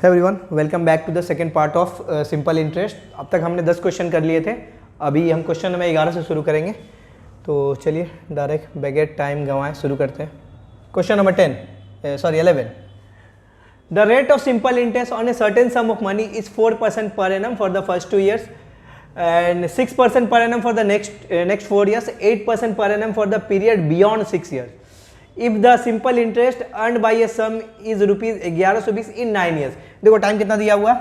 Everyone, welcome back to the second part of simple interest. अब तक हमने 10 question कर लिए थे, अभी हम क्वेश्चन नंबर 11 से शुरू करेंगे। तो चलिए डायरेक्ट बगैर टाइम गंवाए शुरू करते हैं। Question number 11। The rate of simple interest on A certain sum of money is 4% per annum for the first 2 years and 6% per annum for the next 4 years, 8% per annum for the period beyond 6 years. If the simple interest earned by a sum is rupees 1120 in 9 years. देखो time कितना दिया हुआ,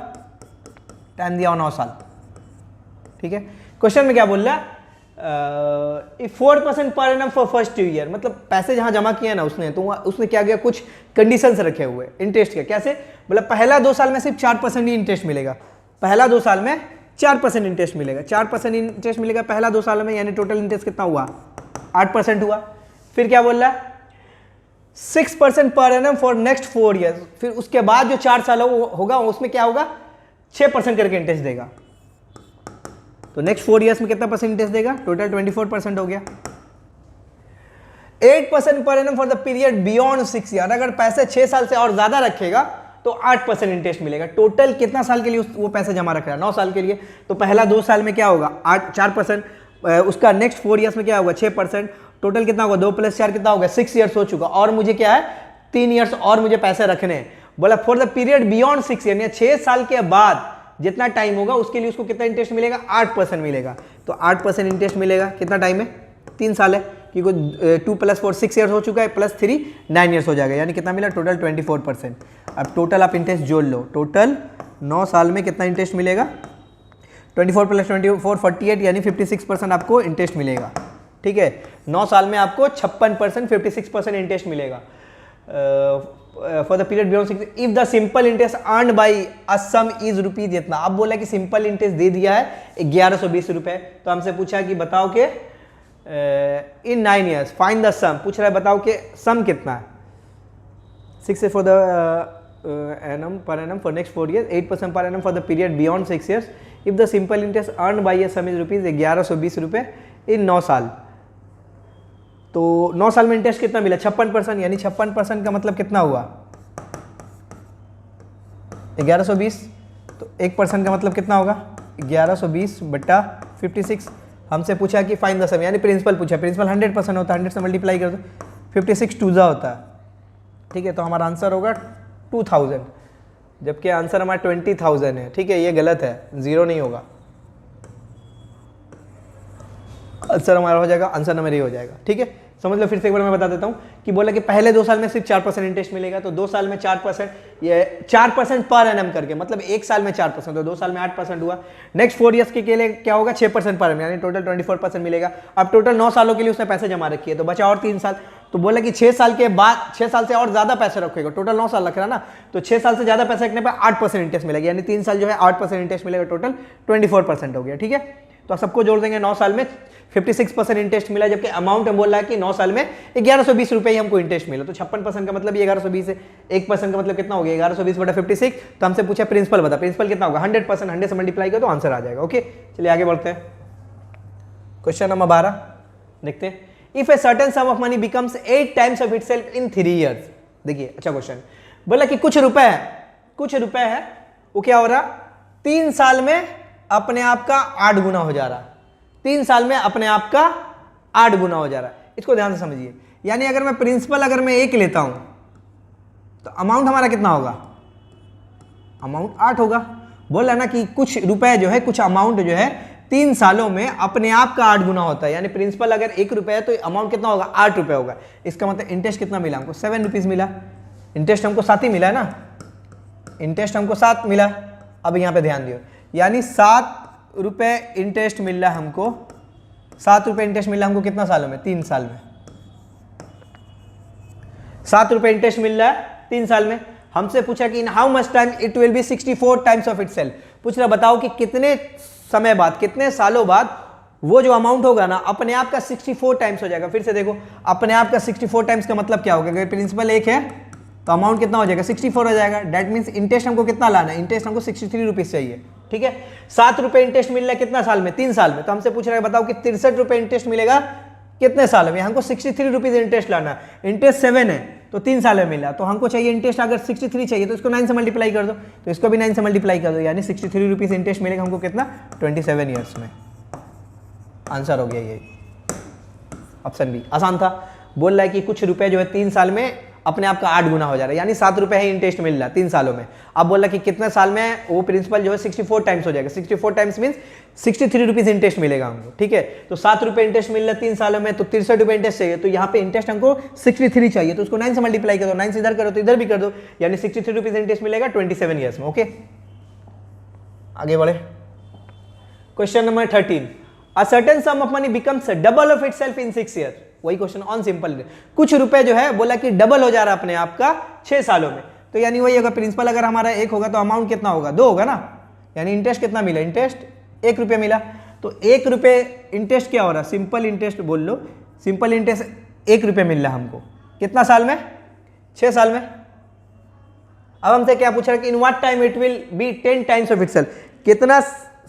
time दिया हुआ 9 साल। ठीक है, question में क्या बोल रहा है, 4% per annum for first 2 year, मतलब पैसे जहां जमा किया ना उसने, तो उसने क्या किया, कुछ कंडीशंस रखे हुए इंटरेस्ट के। कैसे, मतलब पहला 2 साल में सिर्फ 4% ही इंटरेस्ट मिलेगा। पहला 2 साल में 4% इंटरेस्ट मिलेगा, 4% इंटरेस्ट मिलेगा पहला 2 साल में, यानी टोटल इंटरेस्ट कितना हुआ, 8% हुआ। फिर क्या बोल रहा है, 6% per annum for next 4 years. फिर उसके बाद जो 4 साल होगा उसमें क्या होगा, 6% करके इंटरेस्ट देगा। तो नेक्स्ट 4 ईयर्स में कितना परसेंट इंटरेस्ट देगा, टोटल 24% हो गया। 8% per annum for the period beyond 6 year. अगर पैसे 6 साल से और ज्यादा रखेगा तो 8% इंटरेस्ट मिलेगा। टोटल कितना साल के लिए वो पैसे जमा रख रहा है, 9 साल के लिए। तो पहला 2 साल में क्या होगा, 4%, उसका नेक्स्ट 4 ईयर्स में क्या होगा, 6%। टोटल कितना होगा, 2 + 4 कितना होगा, 6 ईयर्स हो चुका। और मुझे क्या है, 3 ईयर्स और मुझे पैसे रखने हैं। बोला for the period beyond 6 year, 6 साल के बाद जितना टाइम होगा उसके लिए उसको कितना इंटरेस्ट मिलेगा, 8% मिलेगा। तो 8% इंटरेस्ट मिलेगा। कितना टाइम है, 3 साल है, क्योंकि 2 + 4 6 ईयर्स हो चुका है, +3 9 ईयर्स हो जाएगा, यानी कितना मिला, टोटल 24%। अब टोटल आप इंटरेस्ट जोड़ लो, टोटल 9 साल में कितना इंटरेस्ट मिलेगा, 24 + 24 48, यानी 56% आपको इंटरेस्ट मिलेगा। ठीक है, 9 साल में आपको 56% 56% इंटरेस्ट मिलेगा for the period beyond 6। If the simple interest earn by a some is rupees इतना। अब बोला कि सिंपल इंटरेस्ट दे दिया है 1120 रुपए, तो हमसे पूछा कि बताओ कि इन 9 ईयर्स फाइंड द सम। पूछ रहा है बताओ कि सम कितना है। 6 for the annum per annum for next 4 years, 8% per annum for the period beyond 6 years. If the simple interest earned by a sum is rupees 1120 रुपए इन 9 साल, तो 9 साल में इंटरेस्ट कितना मिला, 56%, यानी 56% का मतलब कितना हुआ, 1120। तो 1% का मतलब कितना होगा, 1120 बटा 56। हमसे पूछा कि फाइंड द सम, यानी प्रिंसिपल पूछा। प्रिंसिपल 100% होता है, 100 से मल्टीप्लाई कर दो, 56 2 होता है। ठीक है, तो हमारा आंसर होगा 2000, जबकि आंसर हमारा 20,000 है। ठीक है, ये गलत है, 0 नहीं होगा। आंसर हमारा हो जाएगा, आंसर नंबर ये हो जाएगा। ठीक है, समझ लो। फिर से एक बार मैं बता देता हूं कि बोला कि पहले 2 साल में सिर्फ 4% इंटरेस्ट मिलेगा, तो 2 साल में 4%, ये 4% पर एनम करके, मतलब 1 साल में 4%, तो 2 साल में 8% हुआ। नेक्स्ट 4 ईयर्स के लिए क्या होगा, 6% पर एनम, यानी टोटल 24% मिलेगा। अब टोटल 9 सालों के लिए उसने पैसे जमा रखी है, तो बचा और 3 साल। तो बोला कि 6 साल के बाद, 6 साल से और ज्यादा पैसे रखेगा, टोटल 9 साल रख रहा ना, तो 6 साल से ज्यादा पैसे रखने पर 8% इंटरेस्ट मिलेगा, यानी 3 साल जो है 8% इंटरेस्ट मिलेगा, टोटल 24% हो गया। ठीक है, तो सबको जोड़ देंगे। 9 साल में 56% इंटरेस्ट मिला, जबकि अमाउंट में बोल रहा है कि 9 साल में 1120 रुपए ही हमको इंटरेस्ट मिला। तो 56% का मतलब ये 1120 है, 1% का मतलब कितना हो गया, 1120 बटा 56। तो हमसे पूछा प्रिंसिपल बता, प्रिंसिपल कितना होगा, 100%, 100 से मल्टीप्लाई करो तो आंसर आ जाएगा। ओके, चलिए आगे बढ़ते हैं। क्वेश्चन नंबर 12 देखते हैं। If A certain sum of money becomes 8 times of itself in 3 years. देखिए अच्छा क्वेश्चन, बोला कि कुछ रुपए है, वो क्या हो रहा, 3 साल में अपने आप का 8 गुना हो जा रहा। 3 साल में अपने आप का 8 गुना हो जा रहा है। इसको ध्यान से समझिए, यानी अगर मैं प्रिंसिपल अगर मैं 1 लेता हूं तो अमाउंट हमारा कितना होगा, अमाउंट 8 होगा। बोला ना कि कुछ रुपए जो है, कुछ अमाउंट जो है 3 सालों में अपने आप का 8 गुना होता है, यानी प्रिंसिपल अगर 1 रुपए है तो अमाउंट कितना होगा, 8 रुपए होगा। इसका मतलब इंटरेस्ट कितना मिला हमको, 7 रुपीज मिला। इंटरेस्ट हमको 7 ही मिला है ना, इंटरेस्ट हमको 7 मिला। अब यहां पे ध्यान दियो, यानी 7 रुपए इंटरेस्ट मिल रहा है हमको, 7 रुपए इंटरेस्ट मिल रहा है हमको कितना सालों में, 3 साल में। 7 रुपए इंटरेस्ट मिल रहा है 3 साल में। हमसे पूछा कि in how much time it will be 64 times of itself. पूछ रहा बताओ कि कितने समय बाद, कितने सालों बाद वो जो अमाउंट होगा ना अपने आप का 64 टाइम्स हो जाएगा। फिर से देखो, अपने आप का 64 टाइम्स का मतलब क्या होगा, अगर प्रिंसिपल 1 है तो अमाउंट कितना हो जाएगा, 64 हो जाएगा। दैट मींस इंटरेस्ट हमको कितना लाना है, इंटरेस्ट हमको 63 रुपीज चाहिए। ठीक है, 7 रुपए इंटरेस्ट मिल रहा है कितना साल में, 3 साल में। तो हमसे पूछ रहा है बताओ कि 63 रुपए इंटरेस्ट मिलेगा कितने साल में, हमको 63 रुपीज इंटरेस्ट लाना है। इंटरेस्ट 7 है, तो 3 साल में मिला, तो हमको चाहिए इंटरेस्ट अगर 63 चाहिए तो इसको 9 से मल्टीप्लाई कर दो, तो इसको भी 9 से मल्टीप्लाई कर दो, यानी 63 रुपीज़ इंटरेस्ट मिलेगा हमको कितना, 27 ईयर्स में। आंसर हो गया ये ऑप्शन बी, आसान था। बोल रहा है कि कुछ रुपए जो है 3 साल में अपने आप का 8 गुना हो जा रहा है, यानी 7 रुपए ही इंटरेस्ट मिल रहा है 3 सालों में। अब बोल रहा है कि कितने साल में वो प्रिंसिपल जो है 64 टाइम्स हो जाएगा, 64 टाइम्स मीन्स 63 रुपीज़ इंटरेस्ट मिलेगा हमको, ठीक है। तो 7 रुपए इंटरेस्ट मिल रहा है 3 सालों में, तो 63 रुपए इंटरेस्ट चाहिए, तो यहाँ पे इंटरेस्ट हमको 63 चाहिए, तो उसको 9 से मल्टीप्लाई करो, 9 से इधर करो तो इधर भी कर दो, यानी 63 रुपीज़ इंटरेस्ट मिलेगा 27 ईयर्स में। ओके, आगे बढ़े। Question number 13, a certain sum of money becomes double of itself in 6 year. वही क्वेश्चन ऑन सिंपल, कुछ रुपए जो है बोला कि डबल हो जा रहा है अपने आप का 6 सालों में, तो यानी वही अगर प्रिंसिपल अगर हमारा 1 होगा तो अमाउंट कितना होगा, 2 होगा ना, यानी इंटरेस्ट कितना मिला, इंटरेस्ट 1 रुपये मिला, तो 1 रुपये इंटरेस्ट क्या हो रहा है, सिंपल इंटरेस्ट बोल लो, सिंपल इंटरेस्ट 1 रुपये मिल रहा है हमको, कितना साल में, 6 साल में। अब हमसे क्या पूछ रहा है कि in what time it will be 10 times of itself, कितना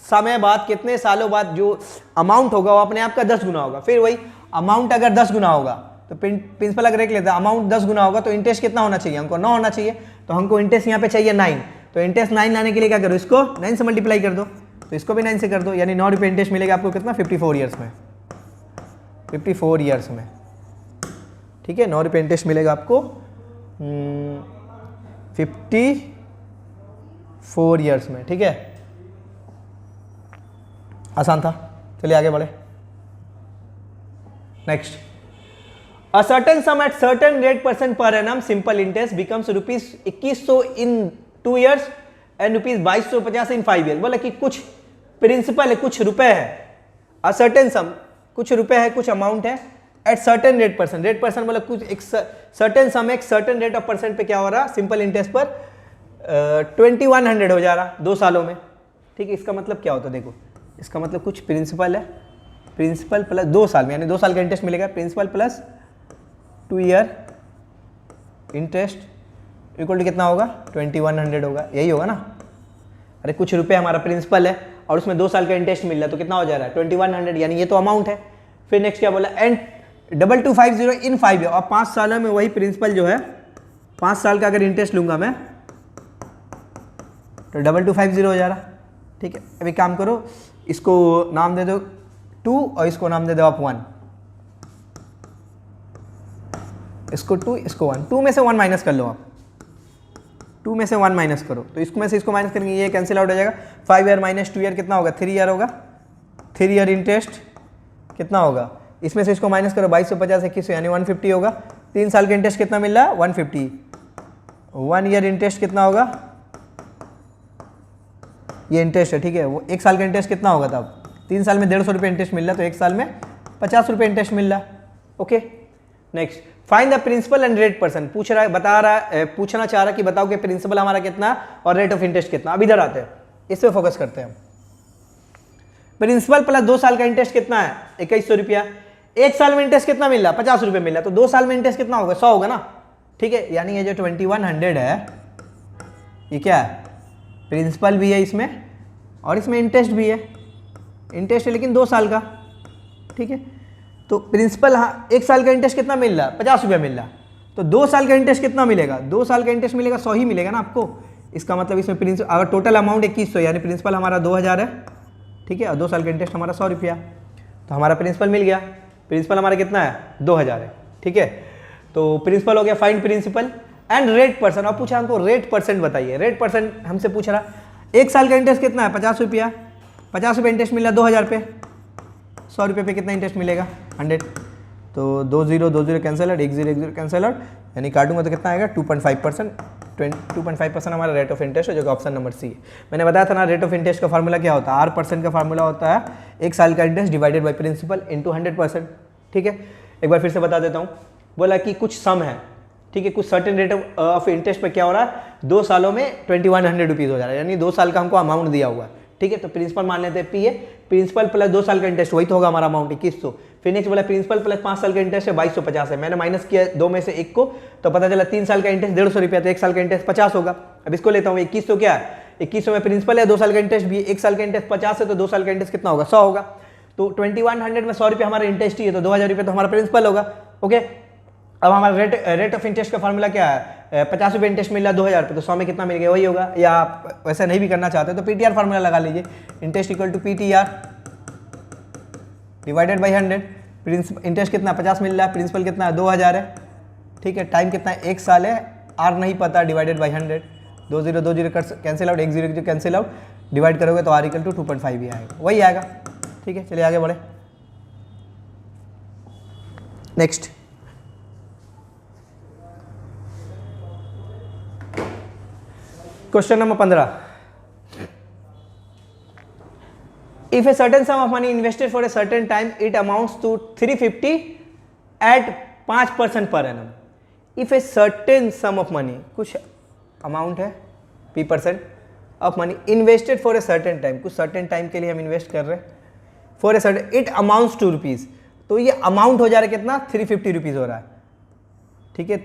समय बाद, कितने सालों बाद जो अमाउंट होगा वो अपने आप का 10 गुना होगा। फिर वही अमाउंट अगर 10 गुना होगा तो प्रिंसिपल अगर देख लेते हैं अमाउंट 10 गुना होगा तो इंटरेस्ट कितना होना चाहिए, हमको 9 होना चाहिए, तो हमको इंटरेस्ट यहाँ पे चाहिए 9, तो इंटरेस्ट 9 लाने के लिए क्या करो, इसको 9 से मल्टीप्लाई कर दो, तो इसको भी 9 से कर दो, यानी 9 रुपये इंटरेस्ट मिलेगा आपको कितना, 54 ईयर्स में, 54 ईयर्स में, ठीक है। 9 रुपये इंटरेस्ट मिलेगा आपको 54 ईयर्स में, ठीक है, आसान था। चलिए आगे बढ़े। Next, a certain some at certain rate % per annum simple interest becomes ₹2100 in 2 years and ₹2250 in 5 years. बोला कि कुछ प्रिंसिपल है, कुछ रुपए है, अ सर्टेन सम, कुछ रुपए है, कुछ अमाउंट है, एट सर्टेन रेट %, रेट % बोला कुछ एक सर्टेन सम एक सर्टेन रेट ऑफ % पे क्या हो रहा, सिंपल इंटरेस्ट पर 2100 हो जा रहा 2 सालों में, ठीक है। इसका मतलब क्या होता है, देखो इसका मतलब कुछ प्रिंसिपल है, प्रिंसिपल प्लस 2 साल में, यानी 2 साल का इंटरेस्ट मिलेगा, principal plus 2 year interest equal to कितना होगा, 2100 होगा, यही होगा ना। अरे कुछ रुपए हमारा प्रिंसिपल है और उसमें 2 साल का इंटरेस्ट मिल रहा है, तो कितना हो जा रहा है 2100, यानी ये तो अमाउंट है। फिर नेक्स्ट क्या बोला, एंड 2250 इन 5 ईयर, और 5 सालों में वही प्रिंसिपल जो है 5 साल का अगर इंटरेस्ट लूंगा मैं तो 2250 हो जा रहा, ठीक है। अभी काम करो, इसको नाम दे दो 2 और इसको नाम दे दो आप 1, इसको 2 इसको 1, 2 में से 1 माइनस कर लो आप, 2 में से 1 माइनस करो, तो इसको में से इसको माइनस करेंगे, ये कैंसिल आउट हो जाएगा। 5 ईयर माइनस 2 ईयर कितना होगा, 3 ईयर होगा, 3 ईयर इंटरेस्ट कितना होगा, इसमें से इसको माइनस करो, 2250 2100 यानी 150 होगा। 3 साल का इंटरेस्ट कितना मिल रहा है, 150। 1 ईयर इंटरेस्ट कितना होगा, ये इंटरेस्ट है, ठीक है। वो 1 साल का इंटरेस्ट कितना होगा, तब 3 साल में 150 रुपये इंटरेस्ट मिल रहा है, तो 1 साल में 50 रुपये इंटरेस्ट मिल रहा है, okay. Next, find the principal and rate % पूछ रहा है, बता रहा है, पूछना चाह रहा है कि बताओ कि प्रिंसिपल हमारा कितना और रेट ऑफ इंटरेस्ट कितना। अब इधर आते हैं, इस पे फोकस करते हैं। प्रिंसिपल प्लस 2 साल का इंटरेस्ट कितना है, 2100 रुपया, 1 साल में इंटरेस्ट कितना मिल रहा है, 50 रुपये मिल रहा है, तो 2 साल में इंटरेस्ट कितना होगा, 100 होगा ना, ठीक है। यानी ये जो 2100 है ये क्या है, प्रिंसिपल भी है इसमें और इसमें इंटरेस्ट भी है, इंटरेस्ट है लेकिन 2 साल का, ठीक है। तो प्रिंसिपल, हाँ 1 साल का इंटरेस्ट कितना मिल रहा है, 50 रुपये मिल रहा है, तो 2 साल का इंटरेस्ट कितना मिलेगा, 2 साल का इंटरेस्ट मिलेगा 100 ही मिलेगा ना आपको। इसका मतलब इसमें प्रिंसिपल अगर टोटल अमाउंट 2100 यानी प्रिंसिपल हमारा 2000 है, ठीक है, और 2 साल का इंटरेस्ट हमारा 100 रुपया, तो हमारा प्रिंसिपल मिल गया। प्रिंसिपल हमारा कितना है, 2000 है, ठीक है। तो प्रिंसिपल हो गया, फाइंड प्रिंसिपल एंड रेट % अब पूछा हमको रेट % बताइए, रेट % हमसे पूछ रहा। 1 साल का इंटरेस्ट कितना है, 50 रुपया, 50 रुपये इंटरेस्ट मिल रहा 2000 पे, 100 रुपये पे कितना इंटरेस्ट मिलेगा, 100, तो 2 0 कैंसिल आउट, 1 0 कैंसिल आउट, यानी काटूंगा तो कितना आएगा 2.5%, 2.5% हमारा रेट ऑफ इंटरेस्ट है, जो कि ऑप्शन नंबर सी है। मैंने बताया था ना रेट ऑफ इंटरेस्ट का फार्मूला क्या होता है, R% का फार्मूला होता है 1 साल का interest divided by principal into 100%, ठीक है। एक बार फिर से बता देता हूँ, बोला कि कुछ सम है, ठीक है, कुछ सर्टेन रेट ऑफ इंटरेस्ट पे क्या हो रहा है, 2 सालों में 2100 रुपीज़ हो जा रहा है, यानी 2 साल का हमको अमाउंट दिया हुआ है, ठीक है। तो प्रिंसिपल मान लेते हैं P है, प्रिंसिपल प्लस 2 साल का इंटरेस्ट वही तो होगा हमारा अमाउंट 2100। फिर नेक्स्ट बोला प्रिंसिपल प्लस 5 साल का इंटरेस्ट है 2250 है, मैंने माइनस किया 2 में से 1 को, तो पता चला 3 साल का इंटरेस्ट 150 रुपया, तो 1 साल का इंटरेस्ट 50 होगा। अब इसको लेता हूँ, 2100 क्या है, 2100 में प्रिंसिपल है, 2 साल का इंटरेस्ट भी है, 1 साल का इंटरेस्ट 50 है, तो 2 साल का इंटरेस्ट कितना होगा, 100 होगा। तो 2100 में 100 रुपये हमारा इंटरेस्ट ही है, तो 2000 रुपये तो हमारा प्रिंसिपल होगा, ओके। अब हमारा रेट ऑफ इंटरेस्ट का फॉर्मूला क्या है, 50 रुपये इंटरेस्ट मिल रहा है 2000 रुपये, तो 100 में कितना मिल गया वही होगा। या आप वैसा नहीं भी करना चाहते तो पीटीआर फार्मूला लगा लीजिए, interest equal to PTR divided by 100। Interest कितना 50 मिल रहा है, प्रिंसिपल कितना है 2000 है, ठीक है। टाइम कितना है 1 साल है, आर नहीं पता, divided by 100। 2 0 2 0 cancel out, 1 0 cancel out, divide करोगे तो आर इक्वल टू 2.5 ही आएगा, वही आएगा, ठीक है। चलिए आगे बढ़े। Next question number 15। If a certain sum of money invested for a certain time, it amounts to 350 at 5% per annum. If a certain sum of money, कुछ अमाउंट है p% of money invested for a certain time, कुछ certain time के लिए हम invest कर रहे हैं, for a certain it amounts to rupees, तो ये अमाउंट हो जा रहा है कितना 350 रुपीज़ हो रहा है, ठीक है।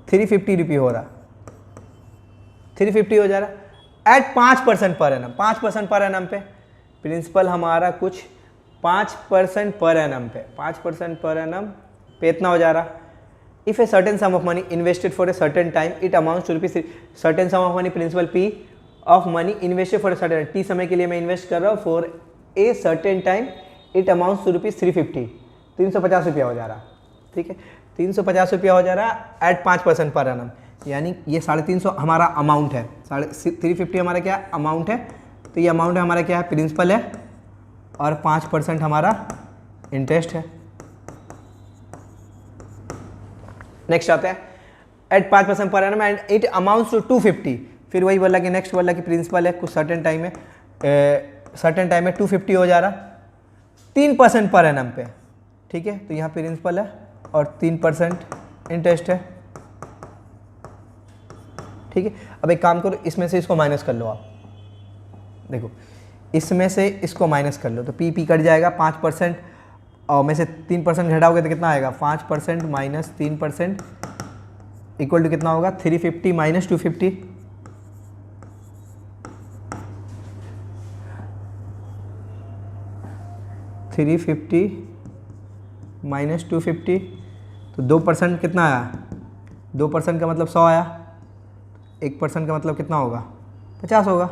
350 रुपये हो रहा, 350 हो जा रहा eight 5% per annum, 5% per annum पे प्रिंसिपल हमारा कुछ 5% पर एनम पे, 5% पर एनम पे इतना हो जा रहा। If a certain sum of money invested for a certain time it amounts to rupees, certain sum of money principal P of money invested for a certain T समय के लिए मैं इन्वेस्ट कर रहा हूँ, for a certain time it amounts to rupees 350, 350 रुपया हो जा रहा, ठीक है। 350 रुपया हो जा रहा एट 5% पर एनम, यानी ये 350 हमारा अमाउंट है, 350 हमारा क्या अमाउंट है, तो ये अमाउंट हमारा क्या है प्रिंसिपल है, और 5% हमारा इंटरेस्ट है। नेक्स्ट आता है at 5% per annum and it amounts to 250, फिर वही बोला कि नेक्स्ट बोला कि प्रिंसिपल है कुछ सर्टेन टाइम में, सर्टेन टाइम में 250 हो जा रहा 3% पर एनम पे, ठीक है। तो यहाँ प्रिंसिपल है और 3% इंटरेस्ट है, ठीक है। अब एक काम करो, इसमें से इसको माइनस कर लो आप, देखो इसमें से इसको माइनस कर लो तो पी कट जाएगा, 5% और में से 3% घटाओगे तो कितना आएगा 5% माइनस 3% इक्वल टू कितना होगा 350 माइनस 250, माइनस 250, तो 2% कितना आया, 2% का मतलब 100 आया, 1% का मतलब कितना होगा 50 होगा,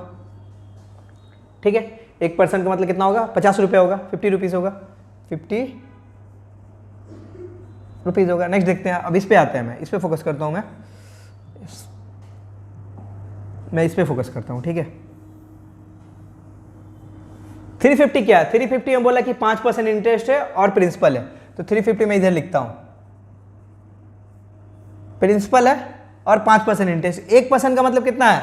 ठीक है। 1% का मतलब कितना होगा 50 रुपये होगा, 50 रुपीज़ होगा, 50 रुपीज़ होगा। नेक्स्ट देखते हैं, अब इस पे आते हैं, मैं इस पे फोकस करता हूँ, मैं इस पे फोकस करता हूँ, ठीक है। 350 क्या है, 350 में बोला कि 5% इंटरेस्ट है और प्रिंसिपल है, तो 350 में इधर लिखता हूँ प्रिंसिपल है और 5% इंटरेस्ट, 1% का मतलब कितना है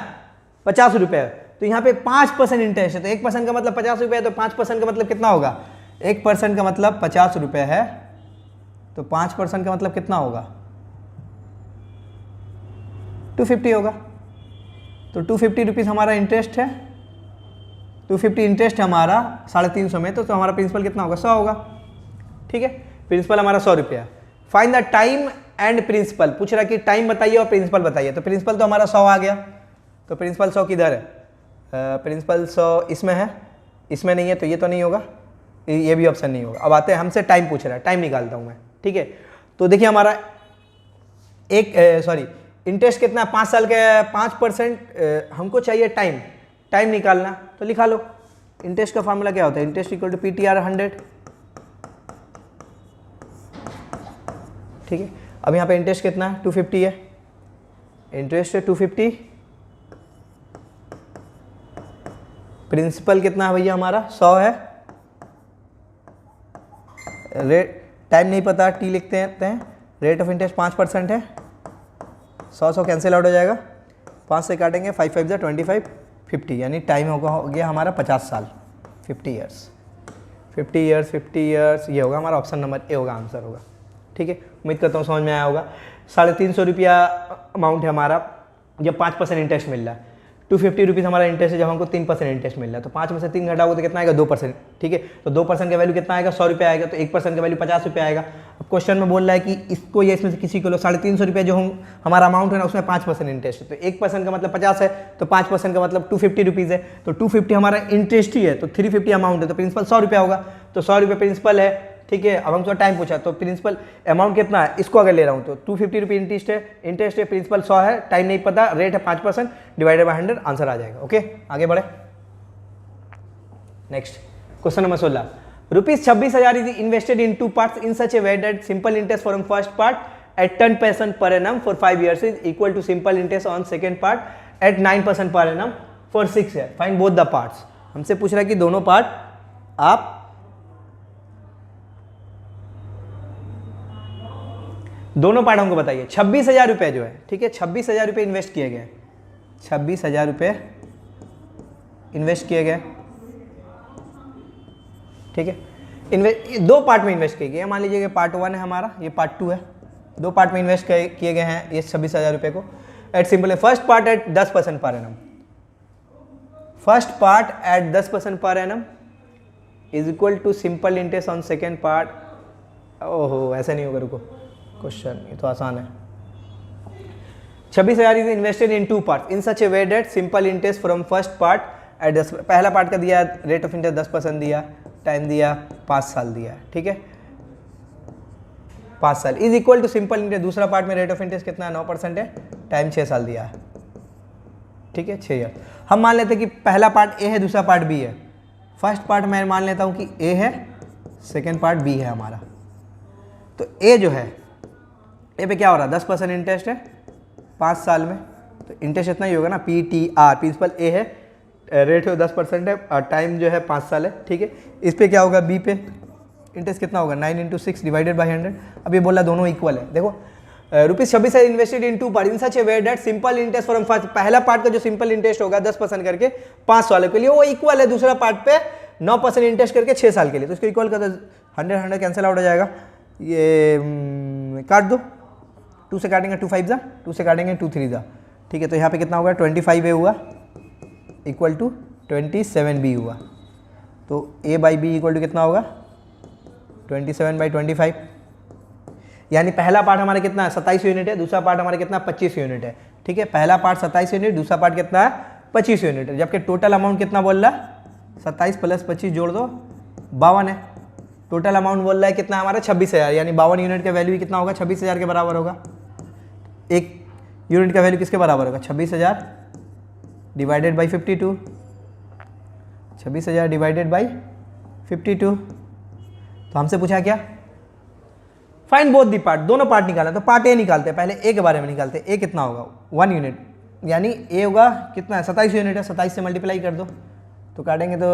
50 रुपये है, तो यहाँ पे 5% इंटरेस्ट है, तो 1% का मतलब 50 रुपये है, तो 5% का मतलब कितना होगा, 1% का मतलब 50 रुपये है, तो 5% का मतलब कितना होगा 250 होगा, तो 250 रुपीज़ हमारा इंटरेस्ट है, 250 इंटरेस्ट है हमारा 350 में, तो हमारा प्रिंसिपल कितना होगा 100 होगा, ठीक है। प्रिंसिपल हमारा 100 रुपया। Find the time and principal, पूछ रहा कि टाइम बताइए और प्रिंसिपल बताइए, तो प्रिंसिपल तो हमारा 100 आ गया, तो प्रिंसिपल 100 किधर है, प्रिंसिपल 100 इसमें है, इसमें नहीं है, तो ये तो नहीं होगा, ये भी ऑप्शन नहीं होगा। अब आते हैं, हमसे टाइम पूछ रहा है, टाइम निकालता हूँ मैं, ठीक है। तो देखिए हमारा इंटरेस्ट कितना है 5 साल का, 5%, हमको चाहिए टाइम निकालना, तो लिखा लो इंटरेस्ट का फार्मूला क्या होता है, इंटरेस्ट इक्वल टू पीटीआर 100, ठीक है। अब यहाँ पे इंटरेस्ट कितना है 250 है, इंटरेस्ट है 250, प्रिंसिपल कितना है भैया हमारा 100 है, रेट टाइम नहीं पता टी लिखते हैं, रेट ऑफ इंटरेस्ट 5% है, 100 कैंसिल आउट हो जाएगा, 5 से काटेंगे 5 5 जा 25, 50, यानी टाइम हो गया हमारा 50 साल, 50 ईयर्स, ये होगा हमारा ऑप्शन नंबर ए होगा, आंसर होगा, ठीक है। उम्मीद करता हूँ समझ में आया होगा। 350 रुपया अमाउंट है हमारा, जब 5% इंटरेस्ट मिल रहा है, 250 रुपीज़ हमारा इंटरेस्ट है, जब हमको 3% इंटरेस्ट मिल रहा है, तो 5 में से 3 घटाओगे तो कितना आएगा 2%, ठीक है। तो 2% का वैल्यू कितना आएगा 100 रुपये आएगा, तो 1% का वैल्यू 50 रुपये आएगा। अब क्वेश्चन में बोल रहा है कि इसको या इसमें से किसी को लो, 350 रुपये जो हमारा अमाउंट है ना, उसमें 5% इंटरेस्ट है, तो 1% का मतलब 50 है, तो 5% का मतलब 250 रुपीज़ है, तो 250 हमारा इंटरेस्ट ही है, तो 350 अमाउंट है, तो प्रिंसिपल 100 रुपया होगा, तो 100 रुपये प्रिंसिपल है, ठीक है। अब हमसे टाइम पूछा तो प्रिंसिपल अमाउंट कितना है, इसको अगर ले रहा हूँ तो 250 रुपये इंटरेस्ट है, प्रिंसिपल 100 है, टाइम नहीं पता, रेट है 5%, डिवाइडेड बाय 100, आंसर आ जाएगा। ओके, आगे बढ़े। Next question number 16, ₹26,000 is invested in 2 parts in such a way that simple interest for first part at 10% per annum for 5 years is equal to simple interest on second part at 9% per annum for 6 years. Find both the parts. हमसे पूछ रहा है कि दोनों part आप दोनों part हमको बताइए। 26,000 रुपये जो है, ठीक है, 26,000 रुपये इन्वेस्ट किए गए, 26,000 रुपये इन्वेस्ट किए गए, ठीक है। दो पार्ट में इन्वेस्ट किए गए, मान लीजिए कि पार्ट 1 है हमारा, ये पार्ट 2 है, दो पार्ट में इन्वेस्ट किए गए हैं ये 26,000 रुपये को। At simple first part at 10% per annum, first part at 10% per annum is equal to simple interest on second part. ओहो, ऐसा नहीं होगा, रुको, क्वेश्चन ये तो आसान है। 26,000 is invested in 2 part in such a way that simple interest from first part at 10, पहला पार्ट का दिया रेट ऑफ इंटरेस्ट 10% दिया, टाइम दिया 5 साल दिया, ठीक है, 5 साल is equal to simple interest, दूसरा पार्ट में रेट ऑफ इंटरेस्ट कितना है, 9% है, टाइम 6 साल दिया है, ठीक है, 6 ईयर। हम मान लेते हैं कि पहला पार्ट ए है, दूसरा पार्ट बी है। फर्स्ट पार्ट मैं मान लेता हूं कि ए है, सेकेंड पार्ट बी है हमारा। तो ए जो है, ए पे क्या हो रहा है, 10% इंटरेस्ट है 5 साल में, तो इंटरेस्ट इतना ही होगा ना, PTR, प्रिंसिपल ए है, रेट है 10% है, और टाइम जो है 5 साल है, ठीक है। इस पे क्या होगा, बी पे इंटरेस्ट कितना होगा, 9 × 6 डिवाइडेड बाय 100। अब ये बोला दोनों इक्वल है, देखो ₹26,000 invested in 2 part in such a way that simple interest from first, पहला पार्ट का जो सिंपल इंटरेस्ट होगा 10% करके 5 सालों के लिए, वो इक्वल है दूसरा पार्ट पे 9% इंटरेस्ट करके 6 साल के लिए। तो इसको इक्वल कर दो, 100 कैंसिल आउट हो जाएगा, ये काट दो, 2 से काटेंगे 2 5 जा, 2 से काटेंगे 2 3 जा, ठीक है। तो यहाँ पे कितना होगा, 25A हुआ इक्वल टू 27B हुआ, तो A/B इक्वल टू कितना होगा, 27/25, यानी पहला पार्ट हमारा कितना है, 27 यूनिट है, दूसरा पार्ट हमारा कितना, 25 यूनिट है, ठीक है। पहला पार्ट 27 यूनिट, दूसरा पार्ट कितना है, 25 यूनिट है, जबकि टोटल अमाउंट कितना बोल रहा है, 27 + 25 जोड़ दो 52 है। टोटल अमाउंट बोल रहा है कितना हमारा, 26,000, यानी 52 यूनिट का वैल्यू कितना होगा, 26,000 के बराबर होगा। एक यूनिट का वैल्यू किसके बराबर होगा, 26,000 डिवाइडेड बाई 52, 26,000 डिवाइडेड बाई 52। तो हमसे पूछा क्या, फाइंड बोथ दी पार्ट, दोनों पार्ट निकालना। तो पार्ट ए निकालते हैं, पहले ए के बारे में निकालते हैं। ए कितना होगा, 1 यूनिट, यानी ए होगा कितना है, 27 यूनिट है, 27 से मल्टीप्लाई कर दो, तो काटेंगे तो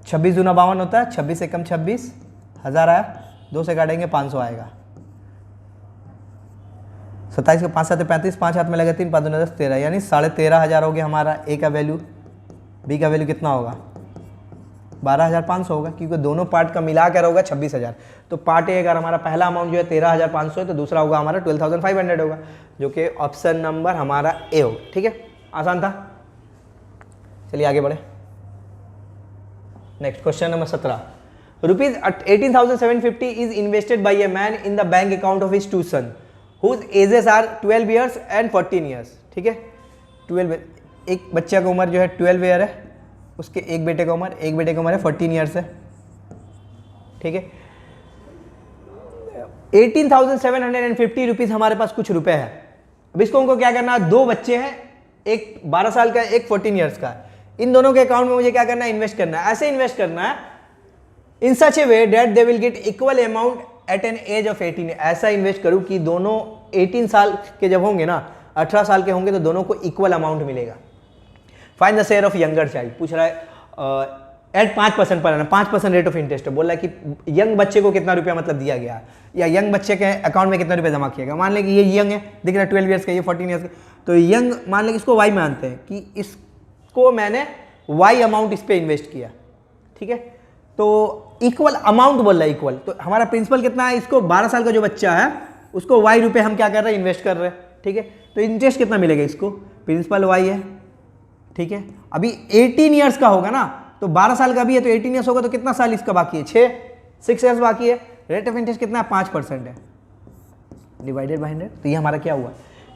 26 दूना 52 होता है, 26 से कम 26, 1000 आया, 2 से काटेंगे 500 आएगा, 27 का 5 7 35, 5 हाथ में लगे 3 5 10 13, यानी 13,500 हो गया हमारा ए का वैल्यू। बी का वैल्यू कितना होगा, 12,500 होगा, क्योंकि दोनों पार्ट का मिलाकर होगा 26,000। तो पार्ट ए अगर हमारा पहला अमाउंट जो है 13,500 है, तो दूसरा होगा हमारा 12,500 होगा, जो कि ऑप्शन नंबर हमारा ए होगा, ठीक है, आसान था। चलिए आगे बढ़े। Next question number 17, ₹18,750 is invested by a man in the bank account of his 2 son whose ages are 12 years and 14 years, ठीक है। 12, एक बच्चे का उम्र जो है 12 ईयर है, उसके एक बेटे का उम्र है 14 ईयर्स है, ठीक है। 18,750 रुपीज़ हमारे पास कुछ रुपए है। अब इसको हमको क्या करना है, 2 बच्चे हैं, एक 12 साल का, एक 14 ईयर्स का, इन दोनों के अकाउंट में मुझे क्या करना है, इन्वेस्ट करना है। ऐसे इन्वेस्ट करना है in such a way that they will get equal amount at an age of 18, ऐसा इन्वेस्ट करूं कि दोनों 18 साल के जब होंगे ना, 18 साल के होंगे, तो दोनों को इक्वल अमाउंट मिलेगा। Find the share of younger child, पूछ रहा है at 5% per annum, 5% rate of interest है, बोल रहा है कि यंग बच्चे को कितना रुपया मतलब दिया गया, या यंग बच्चे के अकाउंट में कितना रुपया जमा किया गया। मान लें कि ये यंग है, दिख रहा है 12 ईयर्स का, ये 14 ईयर्स का, तो यंग मान लें इसको वाई मानते हैं कि इसको मैंने वाई अमाउंट इस पर इन्वेस्ट किया, ठीक है। तो इक्वल अमाउंट बोल रहा है, इक्वल, तो हमारा प्रिंसिपल कितना है, इसको 12 साल का जो बच्चा है उसको वाई रुपए हम क्या कर रहे हैं, इन्वेस्ट कर रहे हैं, ठीक है। तो इंटरेस्ट कितना मिलेगा इसको, प्रिंसिपल वाई है, ठीक है। अभी 18 ईयर्स का होगा ना, तो 12 साल का भी है, तो 18 ईयर्स होगा, तो कितना साल इसका बाकी है, 6 ईयर्स बाकी है। रेट ऑफ इंटरेस्ट कितना है, 5% है, डिवाइडेड बाय 100। तो ये हमारा क्या हुआ,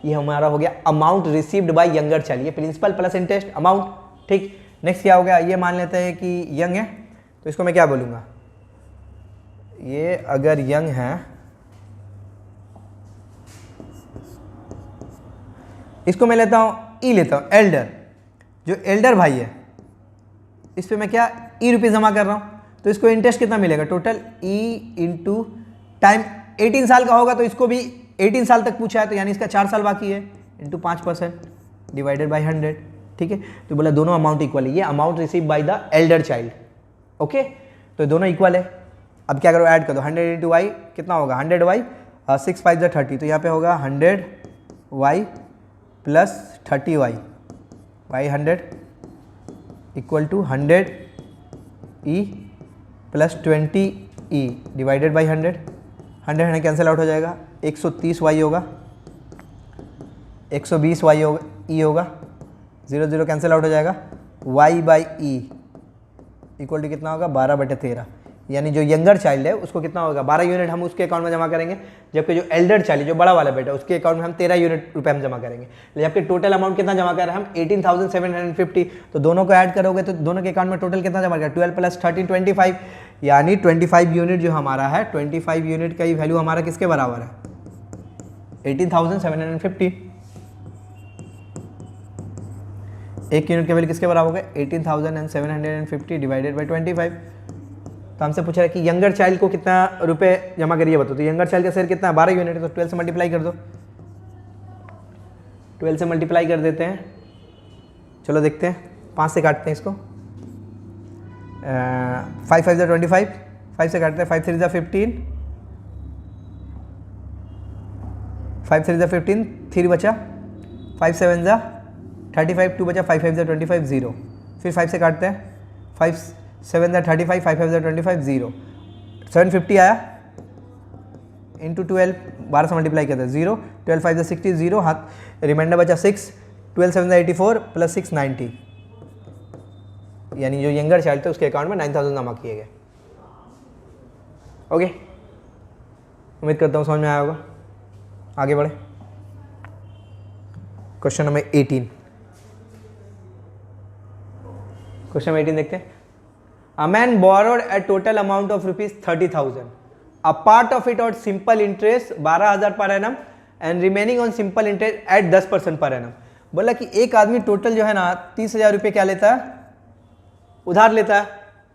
ये हमारा हो गया amount received by younger child, ये प्रिंसिपल प्लस इंटरेस्ट अमाउंट, ठीक। नेक्स्ट क्या हो गया, ये मान लेते हैं कि यंग है, तो इसको मैं क्या बोलूँगा, ये अगर यंग है, इसको मैं लेता हूँ ई लेता हूँ, एल्डर, जो एल्डर भाई है इस पे मैं क्या ई रुपीज़ जमा कर रहा हूँ, तो इसको इंटरेस्ट कितना मिलेगा टोटल ई इंटू टाइम 18 साल का होगा तो इसको भी 18 साल तक पूछा है तो यानी इसका 4 साल बाकी है, इंटू 5% डिवाइडेड बाई 100, ठीक है। तो बोला दोनों अमाउंट इक्वल है, ये amount receive by the Elder child, okay. तो दोनों इक्वल है। अब क्या करो, ऐड कर दो, 100 इंटू वाई कितना होगा 100 वाई, 6 5 30, तो यहाँ पे होगा 100 y plus 30 y by 100 equal to 100 e plus 20 e divided by 100, 100 cancel out हो जाएगा, 130 वाई होगा, 120 वाई होगा, ई होगा, 0 0 कैंसिल आउट हो जाएगा, y by e equal to कितना होगा 12/13, यानी जो यंगर चाइल्ड है उसको कितना होगा 12 यूनिट हम उसके अकाउंट में जमा करेंगे, जबकि जो एल्डर चाइल्ड है जो बड़ा वाला बेटा उसके अकाउंट में हम 13 यूनिट रुपए हम जमा करेंगे। जबकि टोटल अमाउंट कितना जमा कर रहे हैं हम 18,750, तो दोनों को ऐड करोगे तो दोनों के अकाउंट में टोटल कितना जमा करेगा 12 + 13 25, यानी 25 यूनिट जो हमारा है 25 यूनिट का ही वैल्यू हमारा किसके बराबर है 18,750। एक यूनिट का वैल्यू किसके बराबर होगा 18,750 डिवाइडेड बाई 25। तो हमसे पूछा है कि यंगर चाइल्ड को कितना रुपए जमा करिए बताओ, तो यंगर चाइल्ड का शेयर कितना है 12 यूनिट, तो 12 से मल्टीप्लाई कर दो, 12 से मल्टीप्लाई कर देते हैं। चलो देखते हैं, 5 से काटते हैं इसको, 5 5 = 25, 5 से काटते हैं, 5 3 = 15, 5 3 = 15, 3 बचा, 5 7 = 35, 2 बचा, 5 5 = 25, 0, फिर 5 से काटते हैं, 5 7 = 35, 5 5 = 25, 0, 750 आया इंटू 12, 12 से मल्टीप्लाई करते हैं 0, 12 5 = 60, 0 हाथ रिमाइंडर बचा 6, 12 7 = 84 प्लस 6 90, यानी जो यंगर चाइल्ड थे उसके अकाउंट में 9,000 जमा किए गए। ओके, उम्मीद करता हूँ समझ में आया होगा। आगे बढ़े, क्वेश्चन नंबर 18, क्वेश्चन नंबर 18 देखते हैं। A man borrowed a total amount of ₹30,000. A part of it on simple interest 12,000 per annum and remaining on simple interest at 10% per annum. बोला कि एक आदमी टोटल जो है ना 30,000 रुपये क्या लेता है उधार लेता है,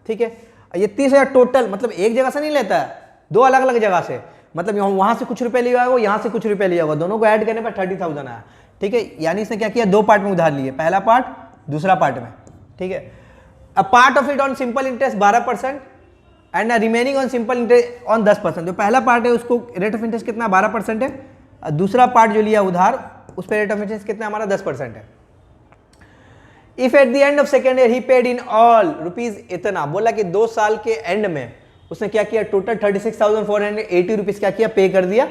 ठीक है। ये 30,000 टोटल मतलब एक जगह से नहीं लेता है, दो अलग अलग जगह से, मतलब वहाँ से कुछ रुपये लिया होगा, यहाँ से कुछ रुपये लिया होगा, दोनों को ऐड करने पर 30,000 आया, ठीक है। यानी इसने क्या किया, दो पार्ट में उधार लिए, पहला पार्ट दूसरा पार्ट में, ठीक है। A part of it on simple interest 12% and a remaining on simple interest on 10%। जो पहला पार्ट है उसको रेट ऑफ इंटरेस्ट कितना 12% है, दूसरा पार्ट जो लिया उधार उस पर रेट ऑफ इंटरेस्ट कितना हमारा 10% है। If at the end of second year he paid in all rupees इतना, बोला कि 2 साल के एंड में उसने क्या किया टोटल 36,480 रुपीज क्या किया पे कर दिया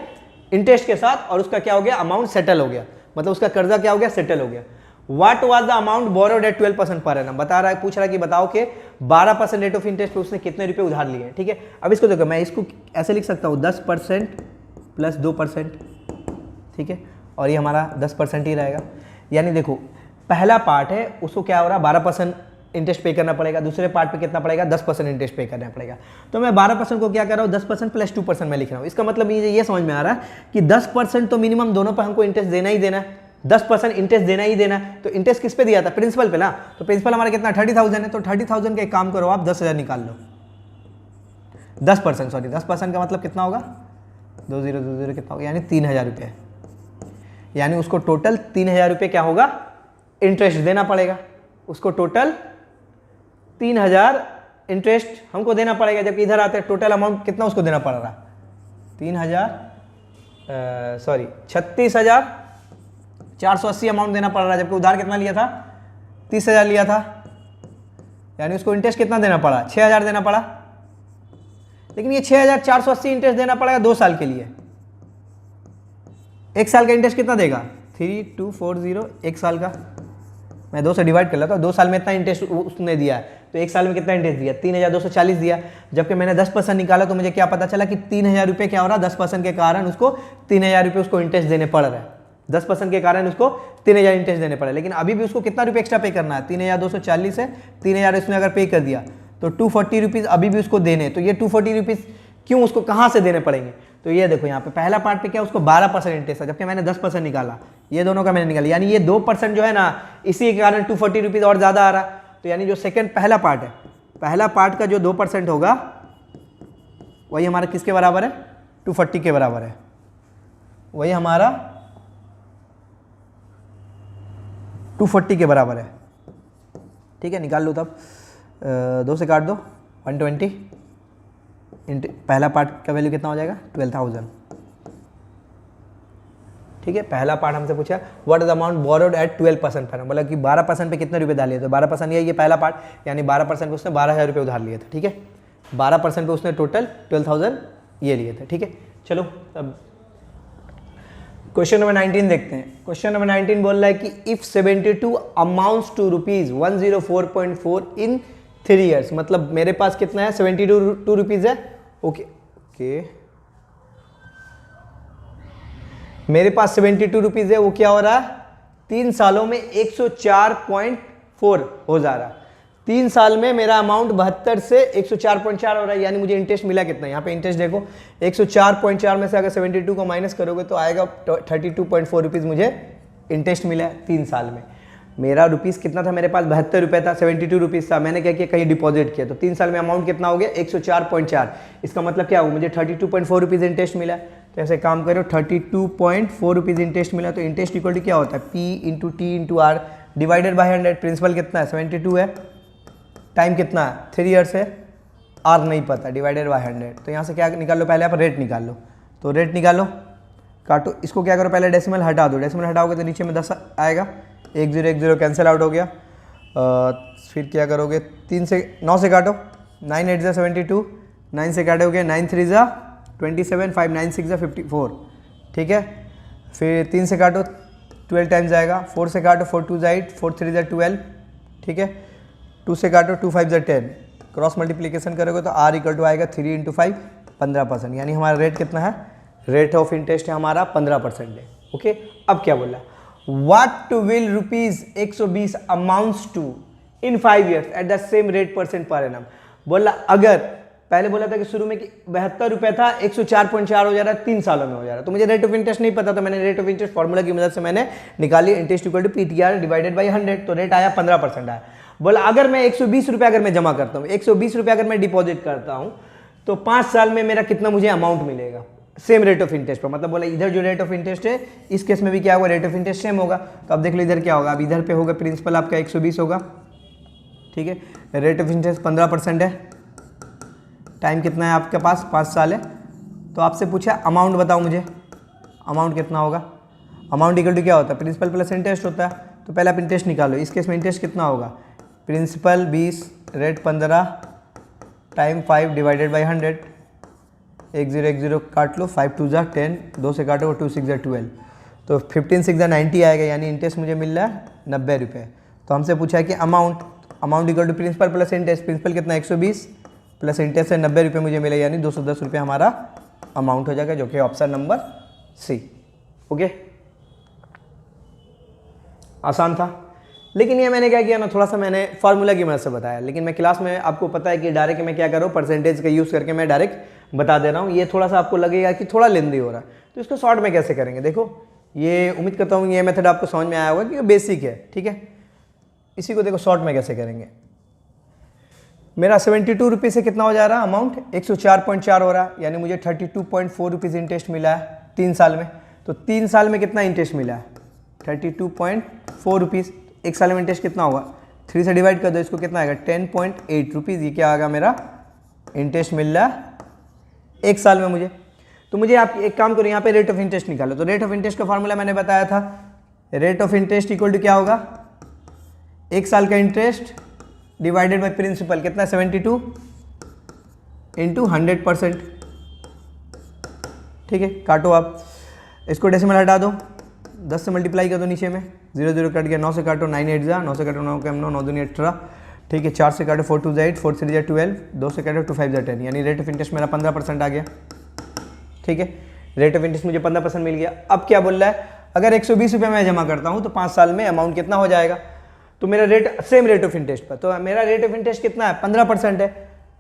इंटरेस्ट के साथ, और उसका क्या हो गया अमाउंट सेटल हो गया, मतलब उसका कर्जा क्या हो गया सेटल हो गया। What was the amount borrowed at 12% per annum? बता रहा है, पूछ रहा है कि बताओ कि 12% रेट ऑफ इंटरेस्ट पे उसने कितने रुपए उधार लिए हैं, ठीक है। अब इसको देखो, मैं इसको ऐसे लिख सकता हूँ 10% प्लस 2%, ठीक है, और ये हमारा 10% ही रहेगा। यानी देखो पहला पार्ट है उसको क्या हो रहा है 12% इंटरेस्ट पे करना पड़ेगा, दूसरे पार्ट पे कितना पड़ेगा 10% इंटरेस्ट पे करना पड़ेगा। तो मैं 12% को क्या कर रहा हूँ 10% प्लस 2% में लिख रहा हूँ। इसका मतलब ये समझ में आ रहा है कि 10% तो मिनिमम दोनों पर हमको इंटरेस्ट देना ही देना है, 10% इंटरेस्ट देना ही देना। तो इंटरेस्ट किस पे दिया था प्रिंसिपल पे ना, तो प्रिंसिपल हमारा कितना 30,000 है, तो 30,000 का एक काम करो आप 10,000 निकाल लो, 10% सॉरी 10% का मतलब कितना होगा 2020 कितना होगा, यानी 3,000 रुपये, यानी उसको टोटल 3,000 रुपये क्या होगा इंटरेस्ट देना पड़ेगा, उसको टोटल 3,000 इंटरेस्ट हमको देना पड़ेगा। जबकि इधर आते हैं टोटल अमाउंट कितना उसको देना पड़ रहा 36,480 अमाउंट देना पड़ रहा है, जबकि उधार कितना लिया था 30,000 लिया था, यानी उसको इंटरेस्ट कितना देना पड़ा 6,000 देना पड़ा। लेकिन ये 6,480 इंटरेस्ट देना पड़ेगा 2 साल के लिए, एक साल का इंटरेस्ट कितना देगा 3240, एक साल का मैं 2 से डिवाइड कर लेता हूँ, 2 साल में इतना इंटरेस्ट उसने दिया है, तो एक साल में कितना इंटरेस्ट दिया 3,240 दिया। जबकि मैंने 10% निकाला तो मुझे क्या पता चला कि 3,000 रुपये क्या हो रहा है 10% के कारण उसको 3,000 रुपये उसको इंटरेस्ट देने पड़ रहा है, 10% के कारण उसको 3,000 इंटरेस्ट देने पड़े। लेकिन अभी भी उसको कितना रुपये एक्स्ट्रा पे करना है 3,240 है, 3,000 उसने अगर पे कर दिया तो 240 रुपीज़ अभी भी उसको देने। तो ये 240 रुपीज़ क्यों, उसको कहाँ से देने पड़ेंगे। तो ये देखो यहाँ पे पहला पार्ट पे क्या उसको 12% इंटरेस्ट है, जबकि मैंने 10% निकाला, ये दोनों का मैंने निकाला, यानी ये 2% जो है ना इसी के कारण 240 रुपीज़ और ज़्यादा आ रहा। तो यानी जो सेकंड पहला पार्ट है, पहला पार्ट का जो 2% होगा वही हमारा किसके बराबर है, 240 के बराबर है, वही हमारा 240 के बराबर है। ठीक है, निकाल लो तब, 2 से काट दो, 120 पहला पार्ट का वैल्यू कितना हो जाएगा 12,000। ठीक है, पहला पार्ट हमसे पूछा what is the amount borrowed at 12% पर, बोला कि 12% पे कितने रुपए उधार लिए थे, 12% ये पहला पार्ट, यानी 12% पे उसने 12,000 रुपये उधार लिए थे। ठीक है, 12% पे उसने टोटल 12,000 ये लिए थे। ठीक है, चलो अब क्वेश्चन नंबर 19 देखते हैं। क्वेश्चन नंबर 19 बोल रहा है कि if 72 amounts to rupees 104.4 in 3 years, मतलब मेरे पास कितना है 72 रुपीज है। ओके ओके, मेरे पास 72 रुपीज है, वो क्या हो रहा है 3 सालों में 104.4 हो जा रहा। 3 साल में मेरा अमाउंट 72 से 104.4 हो रहा है, यानी मुझे इंटरेस्ट मिला कितना, यहाँ पे इंटरेस्ट देखो 104.4 में से अगर 72 को माइनस करोगे तो आएगा 32.4 रुपीज़ मुझे इंटरेस्ट मिला है 3 साल में। मेरा रुपीज़ कितना था, मेरे पास 72 रुपये था, 72 रुपीज़ था, मैंने क्या किया कहीं डिपॉजिट किया, तो 3 साल में अमाउंट कितना हो गया 104.4। इसका मतलब क्या हुआ, मुझे 32.4 रुपीज़ इंटरेस्ट मिला। तो ऐसे काम करो, 32.4 रुपीज़ इंटरेस्ट मिला, तो इंटरेस्ट इक्वल टू क्या होता है P into T into R divided by 100। Principal कितना है 72 है, टाइम कितना है 3 ईयर्स है, आर नहीं पता, डिवाइडेड बाई 100। तो यहाँ से क्या निकाल लो, पहले आप रेट निकाल लो, तो रेट निकालो, काटो, इसको क्या करो पहले डेसिमल हटा दो, डेसिमल हटाओगे तो नीचे में 10 आएगा, 1 0 1 0 कैंसिल आउट हो गया। फिर क्या करोगे 3 से 9 से काटो, 9 8 72, 9 से काटोगे 9 3 27, 5 9 6 54। ठीक है, फिर 3 से काटो 12 टाइम्स आएगा, 4 से काटो 4 2 8, 4 3 12। ठीक है, 2 से काटो 2 5 10, क्रॉस मल्टीप्लीकेशन करोगे तो r इक्वल टू आएगा 3 इंटू 5 15%, यानी हमारा रेट कितना है, रेट ऑफ इंटरेस्ट है हमारा 15% है। ओके, अब क्या बोला, what will rupees 120 amounts to in 5 years at the same rate % per annum. बोला अगर पहले बोला था कि शुरू में 72 रुपये था, 104.4 हो जा रहा है, 3 सालों में हो जा रहा है। तो मुझे रेट ऑफ इंटरेस्ट नहीं पता, तो मैंने रेट ऑफ इंटरेस्ट फॉर्मूला की मदद से मैंने निकाली, interest equal to PTR divided by 100, तो रेट आया 15% आया। बोला अगर मैं 120 रुपये अगर मैं जमा करता हूँ, 120 रुपये अगर मैं डिपॉजिट करता हूँ, तो 5 साल में मेरा कितना मुझे अमाउंट मिलेगा सेम रेट ऑफ इंटरेस्ट पर। मतलब बोला इधर जो रेट ऑफ इंटरेस्ट है इस केस में भी क्या होगा, रेट ऑफ इंटरेस्ट सेम होगा। तो अब देख लो इधर क्या होगा, अब इधर पे होगा प्रिंसिपल आपका 120 होगा। ठीक है, रेट ऑफ इंटरेस्ट 15% है, टाइम कितना है आपके पास 5 साल है। तो आपसे पूछा अमाउंट बताओ मुझे, अमाउंट कितना होगा, अमाउंट इक्वल टू क्या होता है प्रिंसिपल प्लस इंटरेस्ट होता है। तो पहले आप इंटरेस्ट निकालो, इस केस में इंटरेस्ट कितना होगा, principal 20, rate 15, time 5 divided by 100, 1 0 1 0 काट लो, 5 2 10, 2 से काटो 2 6 12, तो 15 6 90 आएगा, यानी इंटरेस्ट मुझे मिल रहा है 90 रुपये। तो हमसे पूछा है कि amount equal to principal plus interest, principal कितना 120 प्लस इंटरेस्ट है 90 रुपये मुझे मिले, यानी 210 रुपये हमारा अमाउंट हो जाएगा, जो कि ऑप्शन नंबर सी। ओके, आसान था, लेकिन ये मैंने क्या किया ना, थोड़ा सा मैंने फार्मूला की मदद से बताया, लेकिन मैं क्लास में आपको पता है कि डायरेक्ट मैं क्या करूँ परसेंटेज का यूज़ करके मैं डायरेक्ट बता दे रहा हूँ। ये थोड़ा सा आपको लगेगा कि थोड़ा लेंदी हो रहा है, तो इसको शॉर्ट में कैसे करेंगे। देखो ये उम्मीद करता हूँ ये मेथड आपको समझ में आया होगा कि ये बेसिक है। ठीक है, इसी को देखो शॉर्ट में कैसे करेंगे। मेरा 72 रुपये से कितना हो जा रहा है अमाउंट, 104.4 हो रहा है, यानी मुझे 32.4 रुपीज़ इंटरेस्ट मिला है 3 साल में। तो 3 साल में कितना इंटरेस्ट मिला है 32.4 रुपीज़, 1 साल में इंटरेस्ट कितना होगा 3 से डिवाइड कर दो, इसको कितना आएगा 10.8 रुपीज़, ये क्या आएगा मेरा इंटरेस्ट मिल रहा है 1 साल में मुझे। तो मुझे आप एक काम करो, यहाँ पे रेट ऑफ इंटरेस्ट निकालो। तो रेट ऑफ इंटरेस्ट का फार्मूला मैंने बताया था, rate of interest equal to क्या होगा 1 साल का इंटरेस्ट डिवाइडेड बाय प्रिंसिपल कितना 72 इंटू 100%। ठीक है, काटो आप, इसको डेसिमल हटा दो, 10 से मल्टीप्लाई कर दो, नीचे में 0 0 कट गया, 9 से काटो 9 8 9 से काटो 9 9 9 दूनी 18। ठीक है, 4 से काटो 4 2 8, 4 3 12, 2 से काटो 2 5 10, यानी रेट ऑफ इंटरेस्ट मेरा 15% आ गया। ठीक है, रेट ऑफ इंटरेस्ट मुझे 15% मिल गया। अब क्या बोल रहा है, अगर 120 रुपये मैं जमा करता हूँ तो 5 साल में अमाउंट कितना हो जाएगा, तो मेरा rate same rate of interest पर, तो मेरा रेट ऑफ इंटरेस्ट कितना है 15% है।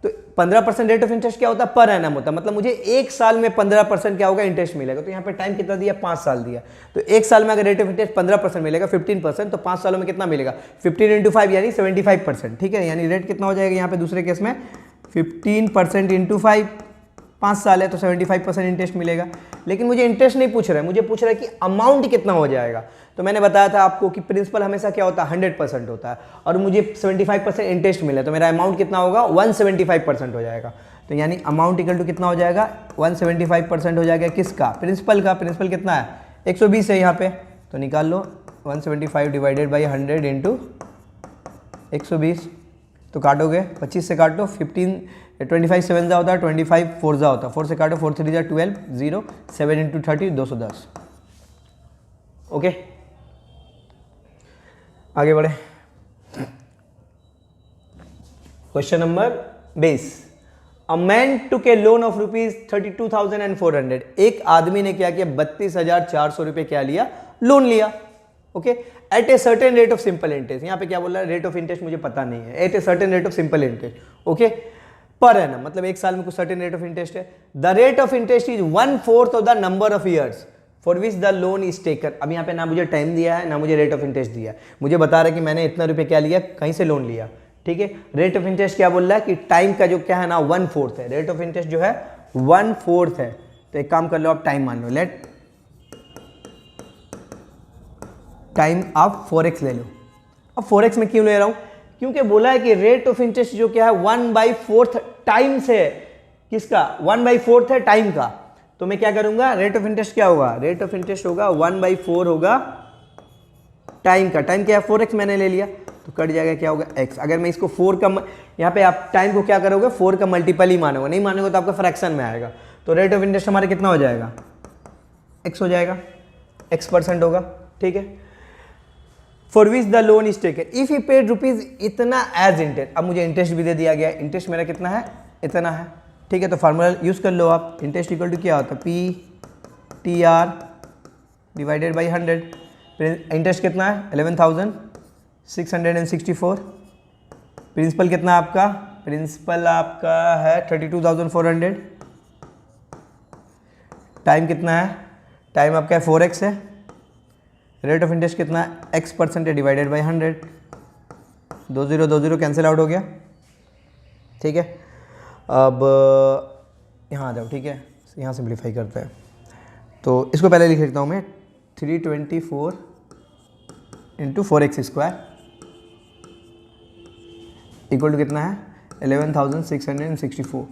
तो 15% रेट ऑफ इंटरेस्ट क्या होता है, पर एनम होता है, मतलब मुझे एक साल में 15% क्या होगा, इंटरेस्ट मिलेगा। तो यहाँ पे टाइम कितना दिया, 5 साल दिया। तो एक साल में अगर रेट ऑफ इंटरेस्ट 15% मिलेगा, 15%, तो 5 सालों में कितना मिलेगा, 15 × 5 यानी 75%, ठीक है। यानी रेट कितना हो जाएगा यहाँ पे दूसरे केस में 15% × 5, 5 साल है तो 75% इंटरेस्ट मिलेगा। लेकिन मुझे इंटरेस्ट नहीं पूछ रहा है, मुझे पूछ रहा है कि अमाउंट कितना हो जाएगा। तो मैंने बताया था आपको कि प्रिंसिपल हमेशा क्या होता है, 100% होता है, और मुझे 75% इंटरेस्ट मिला, तो मेरा अमाउंट कितना होगा, 175% हो जाएगा। तो यानी अमाउंट इक्वल टू कितना हो जाएगा, 175% हो जाएगा किसका, प्रिंसिपल का। प्रिंसिपल कितना है, 120 है यहाँ पे, तो निकाल लो 175 डिवाइडेड बाई 100 इंटू 120। तो काटोगे 25 से काटो, 25 7 जा होता है, 25 4 जा होता है, 4 से काटो, 4 3 जा 12, 0 7 इंटू 30 210। ओके, आगे बढ़े। Question number 20। A man took A loan of ₹32,400। एक आदमी ने क्या किया, 32,400 रुपये क्या लिया, लोन लिया। Okay, at a certain rate of simple interest. यहाँ पे क्या बोल रहा है, रेट ऑफ इंटरेस्ट मुझे पता नहीं है, at a certain rate of simple interest. Okay, per annum, मतलब एक साल में कुछ सर्टेन रेट ऑफ इंटरेस्ट है। The rate of interest is 1/4 of the number of years for which the loan is taken. अब यहाँ पे ना मुझे टाइम दिया है, ना मुझे रेट ऑफ इंटरेस्ट दिया है, मुझे बता रहा है कि मैंने इतना रुपये क्या लिया, कहीं से लोन लिया। ठीक है, रेट ऑफ इंटरेस्ट क्या बोल रहा है कि टाइम का जो क्या है ना 1/4 है, रेट ऑफ इंटरेस्ट जो है 1/4 है। तो एक काम कर लो, आप टाइम मान लो, लेट टाइम आप 4x ले लो। अब 4x में क्यों ले रहा हूं, क्योंकि बोला है कि रेट ऑफ इंटरेस्ट जो क्या है 1/4 टाइम से, किसका, 1/4 है टाइम का। तो मैं क्या करूंगा, रेट ऑफ इंटरेस्ट क्या होगा, रेट ऑफ इंटरेस्ट होगा 1/4 होगा टाइम का। टाइम क्या है 4x मैंने ले लिया, तो कट जाएगा क्या होगा x। अगर मैं इसको 4 का, यहाँ पे आप टाइम को क्या करोगे, 4 का मल्टीपल ही मानोगे, नहीं मानोगे तो आपका फ्रैक्शन में आएगा। तो रेट ऑफ इंटरेस्ट हमारे कितना हो जाएगा, x हो जाएगा, x% होगा। ठीक है, for which the loan is taken if he paid rupees इतना एज इंटरेस्ट। अब मुझे इंटरेस्ट भी दे दिया गया, इंटरेस्ट मेरा कितना है, इतना है। ठीक है, तो फार्मूला यूज कर लो आप, इंटरेस्ट इक्वल टू क्या होता है, PTR डिवाइडेड बाई 100। इंटरेस्ट कितना है 11,664। प्रिंसिपल कितना है आपका, प्रिंसिपल आपका है 32,400। टाइम कितना है, टाइम आपका है 4x है। रेट ऑफ इंटरेस्ट कितना है, x% है डिवाइडेड बाई 100। 2 0 कैंसिल आउट हो गया। ठीक है, अब यहाँ आ जाओ। ठीक है, यहाँ सिंप्लीफाई करते हैं, तो इसको पहले लिख लेता हूँ मैं, 324 इंटू 4x² इक्वल टू कितना है 11,664।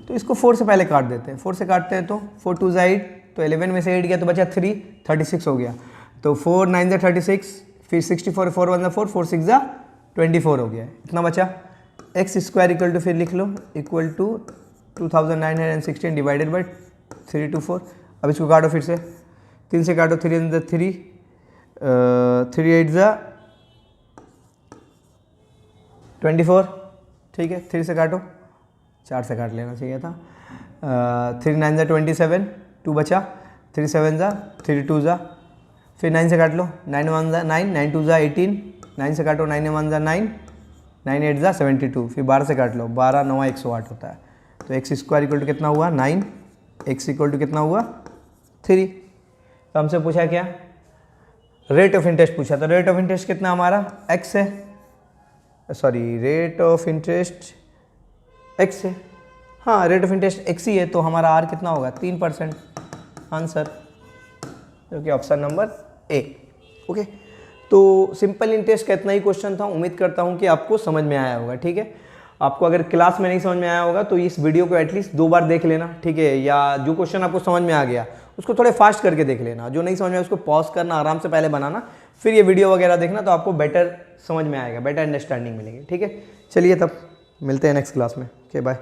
तो इसको 4 से पहले काट देते हैं, 4 से काटते हैं तो 4 2 8, तो 11 में से 8 गया तो बचा 3, 36 हो गया। तो 4 9 36, फिर 64, 4 1 4, 4 6 24 हो गया, इतना बचा। x² इक्वल टू, फिर लिख लो, इक्वल टू 2916 डिवाइडेड बाई 324। अब इसको काटो फिर से, 3 से काटो, 3 3 3 8 24। ठीक है, 3 से काटो, 4 से काट लेना चाहिए था। 3 9 27, 2 बचा, 3 7 3 2 फिर 9 से काट लो, 9 1 9, 9 2 18, 9 से काटो, 9 1 9, 9 8 72, फिर 12 से काट लो, 12 9 108 होता है। तो x² इक्वल टू कितना हुआ 9, x इक्वल टू कितना हुआ 3। तो हमसे पूछा क्या, रेट ऑफ इंटरेस्ट पूछा। तो रेट ऑफ इंटरेस्ट कितना हमारा x है, sorry rate of interest x है, हाँ रेट ऑफ इंटरेस्ट x ही है, तो हमारा r कितना होगा 3%, आंसर जो कि ऑप्शन नंबर ए। ओके, तो सिंपल इंटरेस्ट का इतना ही क्वेश्चन था। उम्मीद करता हूँ कि आपको समझ में आया होगा। ठीक है, आपको अगर क्लास में नहीं समझ में आया होगा तो इस वीडियो को एटलीस्ट 2 बार देख लेना। ठीक है, या जो क्वेश्चन आपको समझ में आ गया उसको थोड़े फास्ट करके देख लेना, जो नहीं समझ में उसको पॉज करना, आराम से पहले बनाना, फिर ये वीडियो वगैरह देखना, तो आपको बेटर समझ में आएगा, बेटर अंडरस्टैंडिंग मिलेगी। ठीक है, चलिए तब मिलते हैं नेक्स्ट क्लास में। Okay bye.